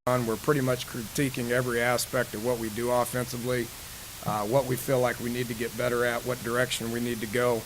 on. We're pretty much critiquing every aspect of what we do offensively, what we feel like we need to get better at, what direction we need to go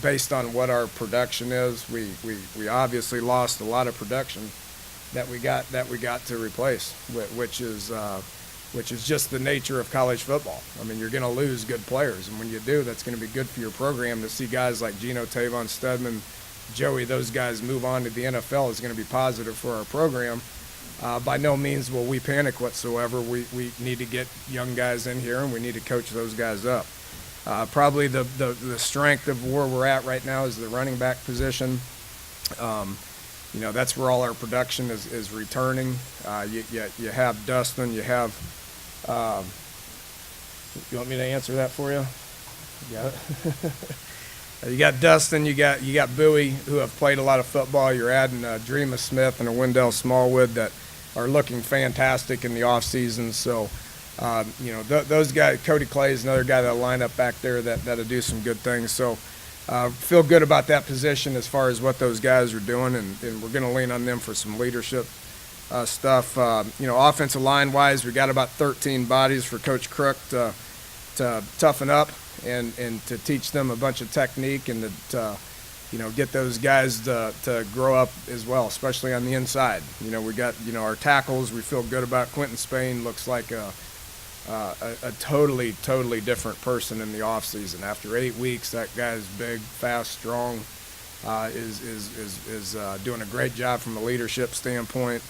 based on what our production is. We obviously lost a lot of production that we got to replace, which is just the nature of college football. I mean, you're going to lose good players, and when you do, that's going to be good for your program. To see guys like Gino, Tavon, Stedman, Joey, those guys move on to the NFL is going to be positive for our program. By no means will we panic whatsoever. We need to get young guys in here, and we need to coach those guys up. Probably the strength of where we're at right now is the running back position. That's where all our production is returning. You have Dustin, you have you want me to answer that for you? Yeah. You got Dustin, you got Bowie, who have played a lot of football. You're adding Dreama Smith and a Wendell Smallwood that are looking fantastic in the offseason. So, those guys, Cody Clay is another guy that'll line up back there that'll do some good things. So, feel good about that position as far as what those guys are doing, and we're going to lean on them for some leadership stuff. Offensive line-wise, we got about 13 bodies for Coach Crook to toughen up and to teach them a bunch of technique and to get those guys to grow up as well, especially on the inside. We got, our tackles we feel good about. Quentin Spain looks like a totally different person in the offseason. After 8 weeks, that guy's big, fast, strong, is doing a great job from a leadership standpoint.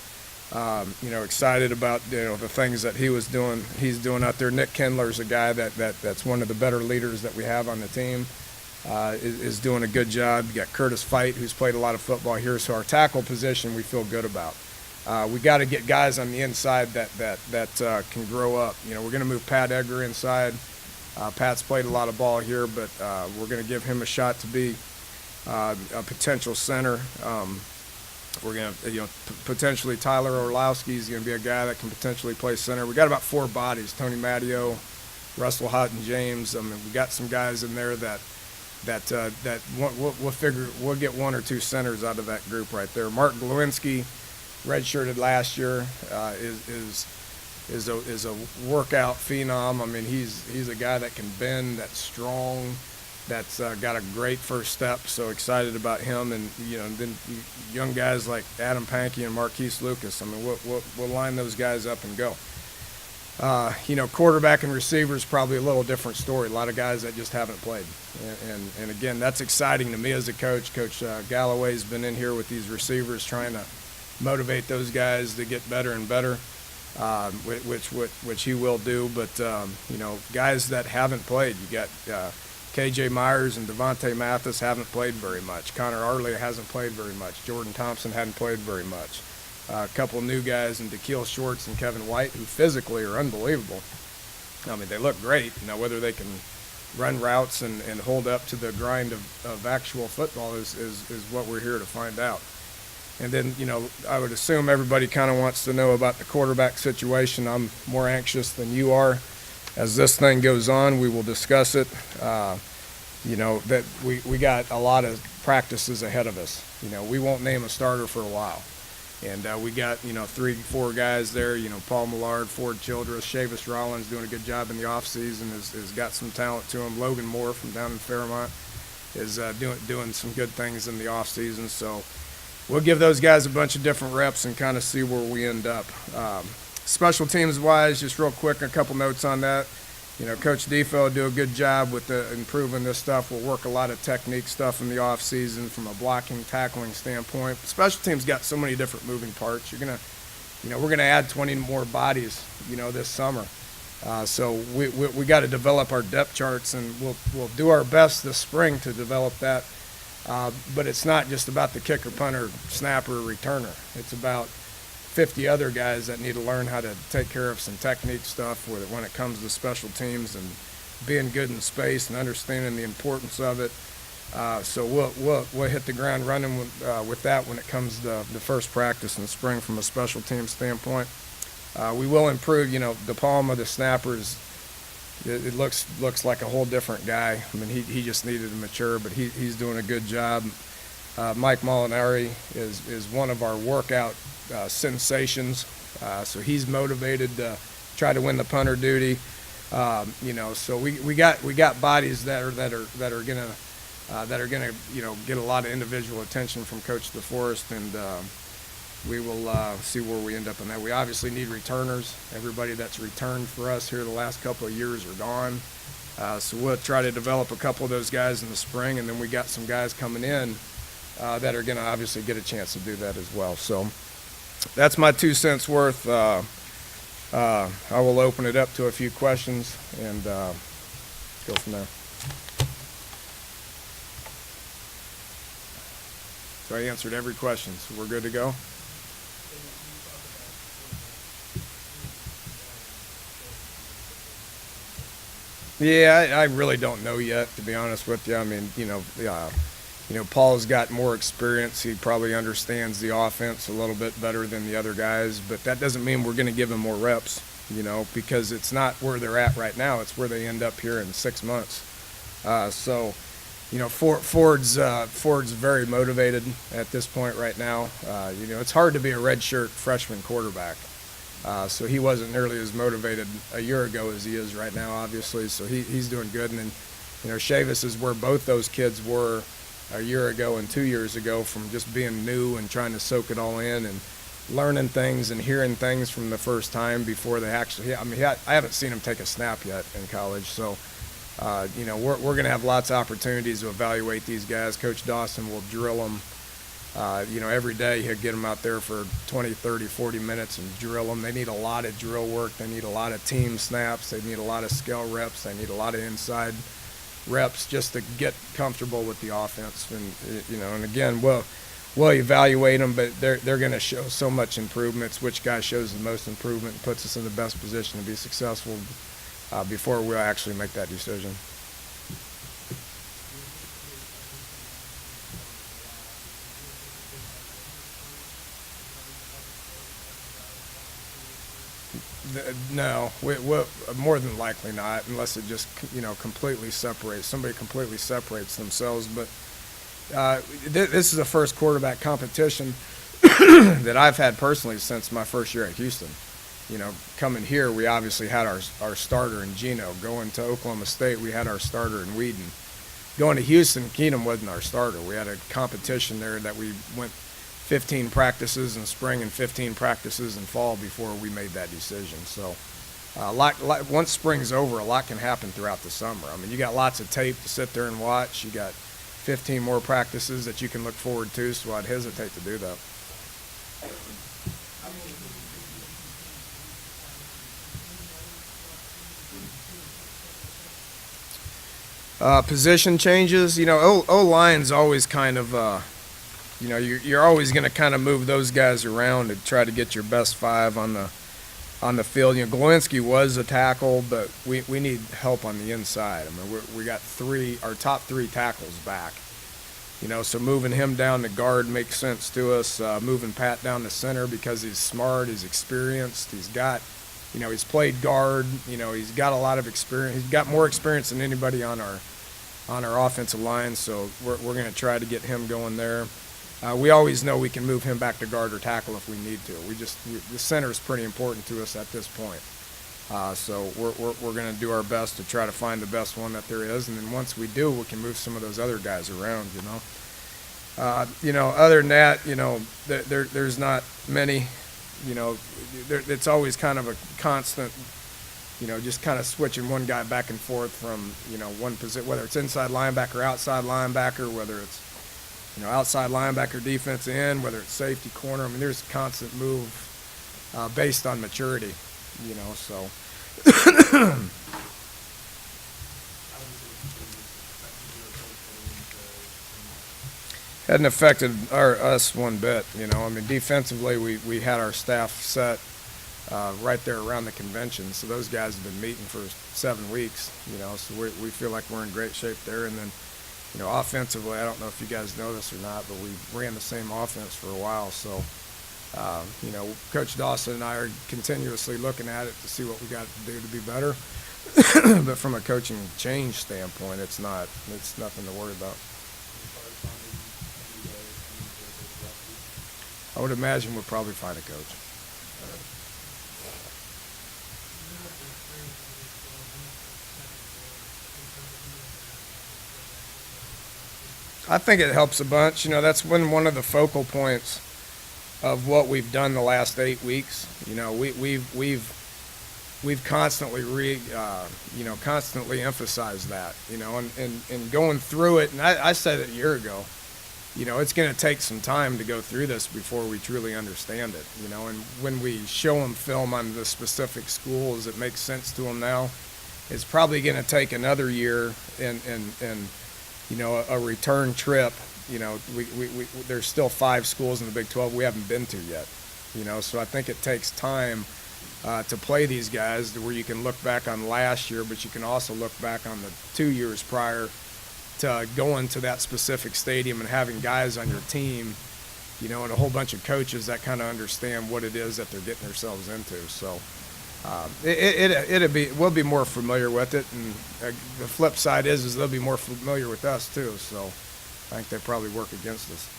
Excited about the things that he's doing out there. Nick Kindler's a guy that's one of the better leaders that we have on the team. Is doing a good job. You got Curtis Fight, who's played a lot of football here. So our tackle position we feel good about. We got to get guys on the inside that can grow up. We're going to move Pat Edgar inside. Pat's played a lot of ball here, but we're going to give him a shot to be a potential center. We're going to, potentially Tyler Orlowski is going to be a guy that can potentially play center. We got about 4 bodies: Tony Matteo, Russell Houghton, James. I mean, we got some guys in there that we'll get 1 or 2 centers out of that group right there. Mark Glowinski, redshirted last year, is a workout phenom. I mean, he's a guy that can bend, that's strong, that's got a great first step. So excited about him, and then young guys like Adam Pankey and Marquise Lucas. I mean, we'll line those guys up and go. Quarterback and receivers probably a little different story. A lot of guys that just haven't played, and again, that's exciting to me as a coach. Coach Galloway's been in here with these receivers trying to motivate those guys to get better and better, which he will do. But guys that haven't played, you got KJ Myers and Devontae Mathis haven't played very much. Connor Arley hasn't played very much. Jordan Thompson hadn't played very much. A couple new guys in Da'Keel Shorts and Kevin White, who physically are unbelievable. I mean, they look great. Whether they can run routes and hold up to the grind of actual football is what we're here to find out. And then, I would assume everybody kind of wants to know about the quarterback situation. I'm more anxious than you are. As this thing goes on, we will discuss it. That we got a lot of practices ahead of us. We won't name a starter for a while. And we got, 3-4 guys there, Paul Millard, Ford Childress, Chavis Rollins doing a good job in the offseason, has got some talent to him. Logan Moore from down in Fairmont is doing some good things in the offseason. So we'll give those guys a bunch of different reps and kind of see where we end up. Special teams-wise, just real quick, a couple notes on that. Coach Defo will do a good job with improving this stuff. We'll work a lot of technique stuff in the offseason from a blocking, tackling standpoint. Special teams got so many different moving parts. We're gonna add 20 more bodies, this summer. So we got to develop our depth charts, and we'll do our best this spring to develop that. But it's not just about the kicker, punter, snapper, returner. It's about 50 other guys that need to learn how to take care of some technique stuff when it comes to special teams and being good in space and understanding the importance of it. So we'll hit the ground running with that when it comes to the first practice in the spring from a special team standpoint. We will improve. De Palma, the snappers, it looks like a whole different guy. I mean, he just needed to mature, but he's doing a good job. Mike Molinari is one of our workout sensations. So he's motivated to try to win the punter duty. So we got bodies that are gonna get a lot of individual attention from Coach DeForest, and we will see where we end up on that. We obviously need returners. Everybody that's returned for us here the last couple of years are gone. So we'll try to develop a couple of those guys in the spring, and then we got some guys coming in that are going to obviously get a chance to do that as well. So that's my 2 cents worth. I will open it up to a few questions and go from there. So I answered every question, so we're good to go? Yeah, I really don't know yet, to be honest with you. I mean, Paul's got more experience. He probably understands the offense a little bit better than the other guys, but that doesn't mean we're going to give him more reps, because it's not where they're at right now. It's where they end up here in 6 months. Ford's very motivated at this point right now. It's hard to be a redshirt freshman quarterback. So he wasn't nearly as motivated a year ago as he is right now, obviously. So he's doing good. And then, Chavis is where both those kids were a year ago and 2 years ago, from just being new and trying to soak it all in and learning things and hearing things from the first time before they actually. I haven't seen him take a snap yet in college. So, we're going to have lots of opportunities to evaluate these guys. Coach Dawson will drill them. Every day he'll get them out there for 20, 30, 40 minutes and drill them. They need a lot of drill work. They need a lot of team snaps. They need a lot of scale reps. They need a lot of inside reps just to get comfortable with the offense. And again, we'll evaluate them, but they're going to show so much improvements. Which guy shows the most improvement and puts us in the best position to be successful before we'll actually make that decision. No, we'll more than likely not, unless it just completely separates. Somebody completely separates themselves. But this is the first quarterback competition that I've had personally since my first year at Houston. Coming here, we obviously had our starter in Geno. Going to Oklahoma State, we had our starter in Whedon. Going to Houston, Keenum wasn't our starter. We had a competition there that we went 15 practices in spring and 15 practices in fall before we made that decision. So once spring's over, a lot can happen throughout the summer. I mean, you got lots of tape to sit there and watch. You got 15 more practices that you can look forward to, so I'd hesitate to do that. Position changes, O-line's always kind of you're always going to kind of move those guys around to try to get your best five on the field. Glowinski was a tackle, but we need help on the inside. I mean, we got our top three tackles back. So moving him down to guard makes sense to us. Moving Pat down to center because he's smart, he's experienced, he's got, he's played guard. He's got a lot of experience. He's got more experience than anybody on our offensive line. So we're going to try to get him going there. We always know we can move him back to guard or tackle if we need to. The center is pretty important to us at this point. So we're going to do our best to try to find the best one that there is, and then once we do, we can move some of those other guys around. Other than that, there's not many. It's always kind of a constant. Just kind of switching one guy back and forth from one position, whether it's inside linebacker, outside linebacker, whether it's outside linebacker, defensive end, whether it's safety, corner. I mean, there's a constant move based on maturity, so. Hadn't affected us one bit, defensively we had our staff set right there around the convention, so those guys have been meeting for 7 weeks, so we feel like we're in great shape there. And then offensively, I don't know if you guys know this or not, but we ran the same offense for a while. So, Coach Dawson and I are continuously looking at it to see what we got to do to be better. But from a coaching change standpoint, it's nothing to worry about. I would imagine we'll probably find a coach. I think it helps a bunch. That's been one of the focal points of what we've done the last 8 weeks. We've constantly constantly emphasized that, and going through it. And I said it a year ago. It's going to take some time to go through this before we truly understand it. And when we show them film on the specific schools, it makes sense to them now. It's probably going to take another year and a return trip. There's still 5 schools in the Big 12 we haven't been to yet. So I think it takes time to play these guys to where you can look back on last year, but you can also look back on the 2 years prior to going to that specific stadium and having guys on your team, and a whole bunch of coaches that kind of understand what it is that they're getting themselves into. So we'll be more familiar with it, and the flip side is they'll be more familiar with us too. So I think they probably work against us.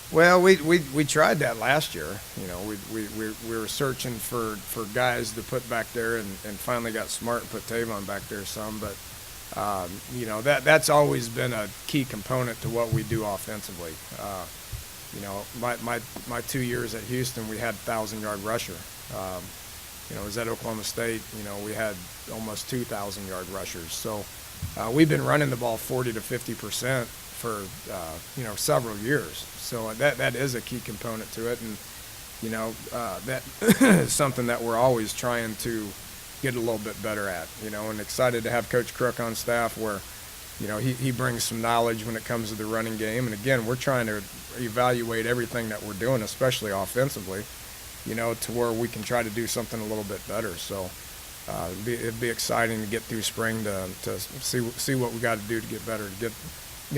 Well, we tried that last year. We were searching for guys to put back there, and finally got smart and put Tavon back there some. But that's always been a key component to what we do offensively. My 2 years at Houston, we had 1,000-yard rusher. It was at Oklahoma State. We had almost 2,000-yard rushers. So we've been running the ball 40 to 50% for several years. So that is a key component to it, and that is something that we're always trying to get a little bit better at. And excited to have Coach Crook on staff, where he brings some knowledge when it comes to the running game. And again, we're trying to evaluate everything that we're doing, especially offensively, to where we can try to do something a little bit better. So it'd be exciting to get through spring to see what we got to do to get better, to get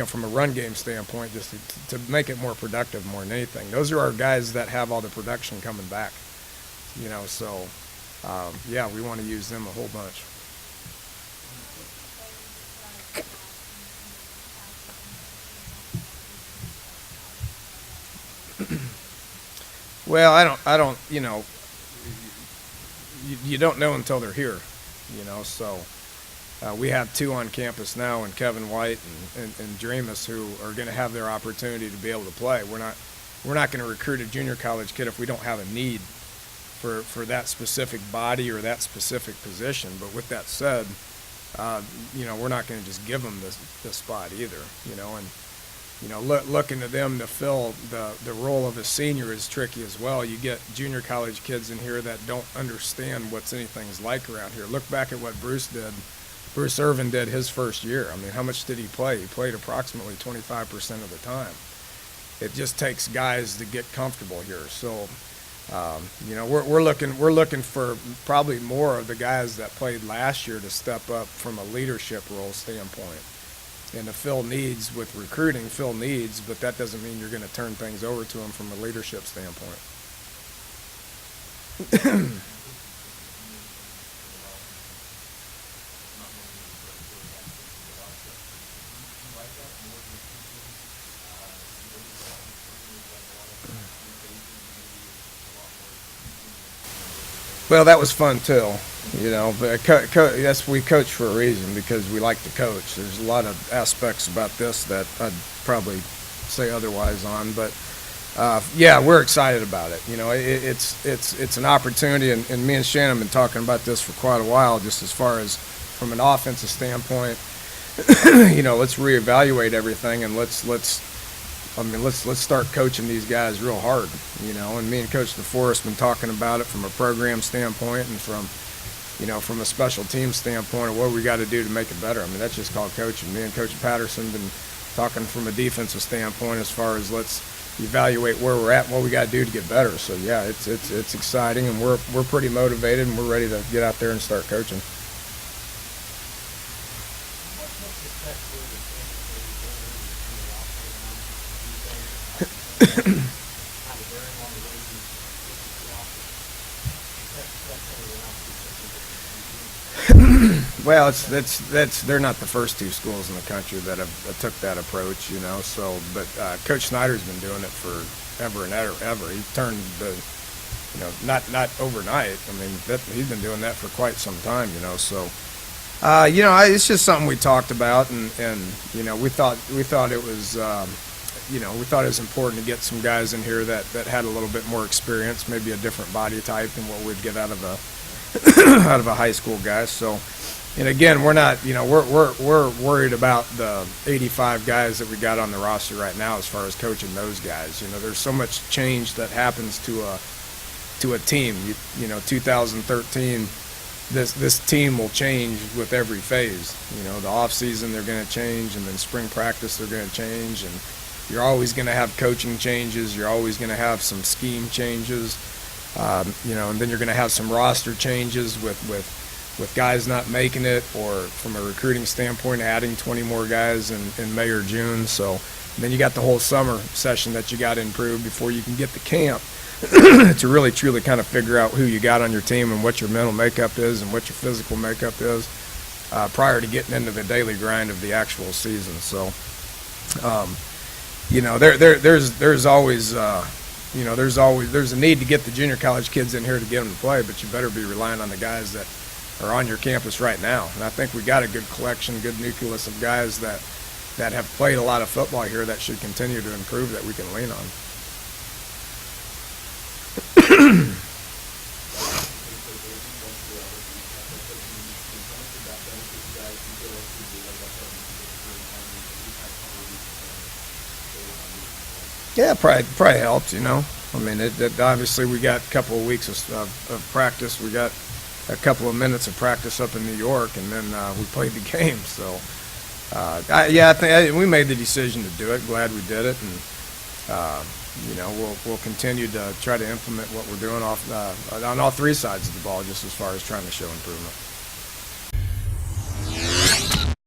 from a run game standpoint, just to make it more productive more than anything. Those are our guys that have all the production coming back. So we want to use them a whole bunch. Well, I don't, you don't know until they're here, so we have 2 on campus now, and Kevin White and Dreamus, who are going to have their opportunity to be able to play. We're not going to recruit a junior college kid if we don't have a need for that specific body or that specific position. But with that said, we're not going to just give them the spot either, looking to them to fill the role of a senior is tricky as well. You get junior college kids in here that don't understand what's anything's like around here. Look back at what Bruce Irvin did his first year. I mean, how much did he play? He played approximately 25% of the time. It just takes guys to get comfortable here. So, we're looking for probably more of the guys that played last year to step up from a leadership role standpoint, and to fill needs with recruiting, but that doesn't mean you're going to turn things over to them from a leadership standpoint. Well, that was fun too, But yes, we coach for a reason, because we like to coach. There's a lot of aspects about this that I'd probably say otherwise on, but we're excited about it. It's an opportunity, and me and Shannon have been talking about this for quite a while, just as far as from an offensive standpoint. Let's reevaluate everything, and let's start coaching these guys real hard, and me and Coach DeForest been talking about it from a program standpoint, and from a special team standpoint, of what we got to do to make it better. I mean, that's just called coaching. Me and Coach Patterson been talking from a defensive standpoint, as far as let's evaluate where we're at and what we got to do to get better. So yeah, it's exciting, and we're pretty motivated, and we're ready to get out there and start coaching. Well, they're not the first 2 schools in the country that have took that approach, So, but Coach Snyder's been doing it for ever and ever. He turned not overnight. I mean, he's been doing that for quite some time, so. It's just something we talked about, and we thought it was, we thought it was important to get some guys in here that had a little bit more experience, maybe a different body type than what we'd get out of a out of a high school guy. So, and again, we're not, we're worried about the 85 guys that we got on the roster right now as far as coaching those guys. There's so much change that happens to a team. 2013. This team will change with every phase. The off season they're going to change, and then spring practice they're going to change, and you're always going to have coaching changes. You're always going to have some scheme changes, and then you're going to have some roster changes with guys not making it, or from a recruiting standpoint, adding 20 more guys in May or June. So then you got the whole summer session that you got to improve before you can get to camp. To really truly kind of figure out who you got on your team and what your mental makeup is and what your physical makeup is prior to getting into the daily grind of the actual season. So, there's always there's a need to get the junior college kids in here to get them to play, but you better be relying on the guys that are on your campus right now. And I think we got a good collection, good nucleus of guys that have played a lot of football here that should continue to improve, that we can lean on. Yeah, probably helped. I mean, it obviously we got a couple of weeks of practice. We got a couple of minutes of practice up in New York, and then we played the game. So, I think we made the decision to do it. Glad we did it, and we'll continue to try to implement what we're doing on all three sides of the ball, just as far as trying to show improvement.